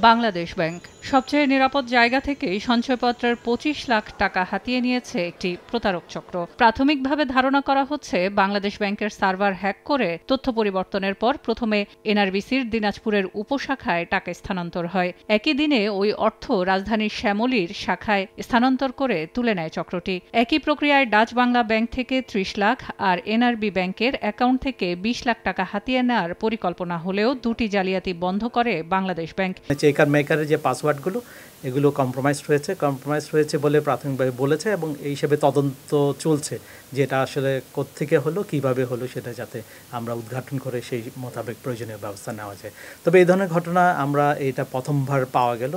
Bangladesh bank সবচেয়ে নিরাপদ জায়গা থেকেই সঞ্চয়পত্রের ২৫ লাখ টাকা হাতিয়ে নিয়েছে একটি প্রতারক চক্র। প্রাথমিকভাবে ধারণা করা হচ্ছে বাংলাদেশ ব্যাংকের সার্ভার হ্যাক করে তথ্য পরিবর্তনের পর প্রথমে এনআরবিসির দিনাজপুরের উপশাখায় টাকা স্থানান্তর হয়। একই দিনে ওই অর্থ রাজধানীর শ্যামলীর শাখায় স্থানান্তর করে তুলে নেয় চক্রটি। একই প্রক্রিয়ায় ডাচ বাংলা ব্যাংক থেকে ৩০ লাখ আর এনআরবি ব্যাংকের অ্যাকাউন্ট থেকে ২০ লাখ টাকা হাতিয়ে নেওয়ার পরিকল্পনা হলেও দুটি জালিয়াতি বন্ধ করে বাংলাদেশ ব্যাংক। চেকার মেকারের যে পাসওয়ার্ডগুলো এগুলো কম্প্রোমাইজ হয়েছে বলে প্রাথমিকভাবে বলেছে এবং এই হিসেবে তদন্ত চলছে যেটা আসলে কোত্থেকে হলো কিভাবে হলো সেটা যাতে আমরা উদ্ঘাটন করে সেই মোতাবেক প্রয়োজনীয় ব্যবস্থা নেওয়া যায়। তবে এই ধরনের ঘটনা আমরা এটা প্রথমবার পাওয়া গেল,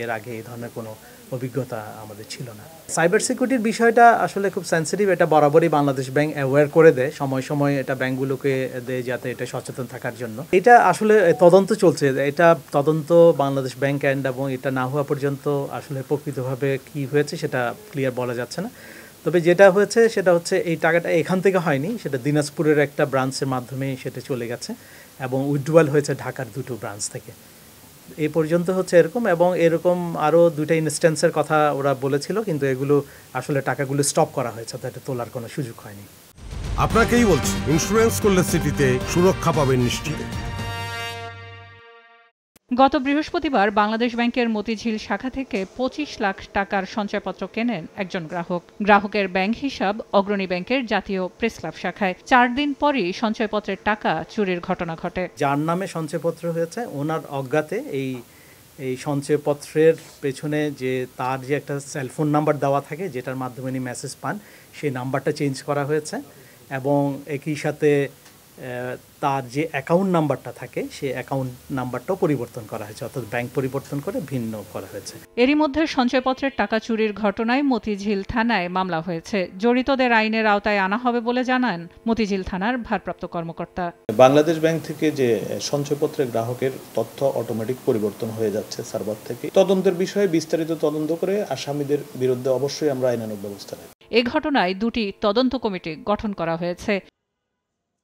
এর আগে এই ধরনের কোনো অভিজ্ঞতা আমাদের ছিল না। সাইবার সিকিউরিটির বিষয়টা আসলে খুব সেন্সিটিভ, এটা বরাবরই বাংলাদেশ ব্যাংক অ্যাওয়্যার করে দেয়, সময় সময় এটা ব্যাংকগুলোকে দেয় যাতে এটা সচেতন থাকার জন্য। এটা আসলে তদন্ত চলছে, এটা তদন্ত বাংলাদেশ ব্যাংক এবং এটা না হওয়া পর্যন্ত আসলে প্রকৃতভাবে কি হয়েছে সেটা ক্লিয়ার বলা যাচ্ছে না। তবে যেটা হয়েছে সেটা হচ্ছে এই টাকাটা এখান থেকে হয়নি, সেটা দিনাজপুরের একটা ব্রাঞ্চের মাধ্যমে সেটা চলে গেছে এবং উইথড্রয়াল হয়েছে ঢাকার দুটো ব্রাঞ্চ থেকে। এই পর্যন্ত হচ্ছে এরকম, এবং এরকম আরও দুইটা ইনস্ট্যান্সের কথা ওরা বলেছিল, কিন্তু এগুলো আসলে টাকাগুলো স্টপ করা হয়েছে, তো এটা তোলার কোনো সুযোগ হয়নি। আপনাকেই বলছি, ইন্স্যুরেন্স করলে সিটিতে সুরক্ষা পাবেন নিশ্চিত। গত বৃহস্পতিবার বাংলাদেশ ব্যাংকের মতিঝিল শাখা থেকে ২৫ লাখ টাকার সঞ্চয়পত্র কেনেন একজন গ্রাহক। গ্রাহকের ব্যাংক হিসাব অগ্রণী ব্যাংকের জাতীয় প্রেস ক্লাব শাখায়। ৪ দিন পরই সঞ্চয়পত্রের টাকা চুরির ঘটনা ঘটে। যার নামে সঞ্চয়পত্র হয়েছে ওনার অজ্ঞাতে এই সঞ্চয়পত্রের পেছনে যে তার যে একটা সেলফোন নাম্বার দেওয়া থাকে যেটার মাধ্যমে উনি মেসেজ পান, সেই নাম্বারটা চেঞ্জ করা হয়েছে এবং একই সাথে তার যে অ্যাকাউন্ট নাম্বারটা থাকে সেই অ্যাকাউন্ট নাম্বারটাও পরিবর্তন করা হয়েছে, অর্থাৎ ব্যাংক পরিবর্তন করে ভিন্ন করা হয়েছে। এরই মধ্যে সঞ্চয়পত্রের টাকা চুরির ঘটনায় মতিঝিল থানায় মামলা হয়েছে। জড়িতদের আইনের আওতায় আনা হবে বলে জানান মতিঝিল থানার ভারপ্রাপ্ত কর্মকর্তা। বাংলাদেশ ব্যাংক থেকে যে সঞ্চয়পত্রের গ্রাহকের তথ্য অটোমেটিক পরিবর্তন হয়ে যাচ্ছে সার্ভার থেকে, তদন্তের বিষয়ে বিস্তারিত তদন্ত করে আসামিদের বিরুদ্ধে অবশ্যই আমরা আইনানুগ ব্যবস্থা নেব। এ ঘটনায় দুটি তদন্ত কমিটি গঠন করা হয়েছে।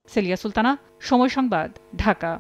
সেলিয়া সুলতানা, সময় সংবাদ, ঢাকা।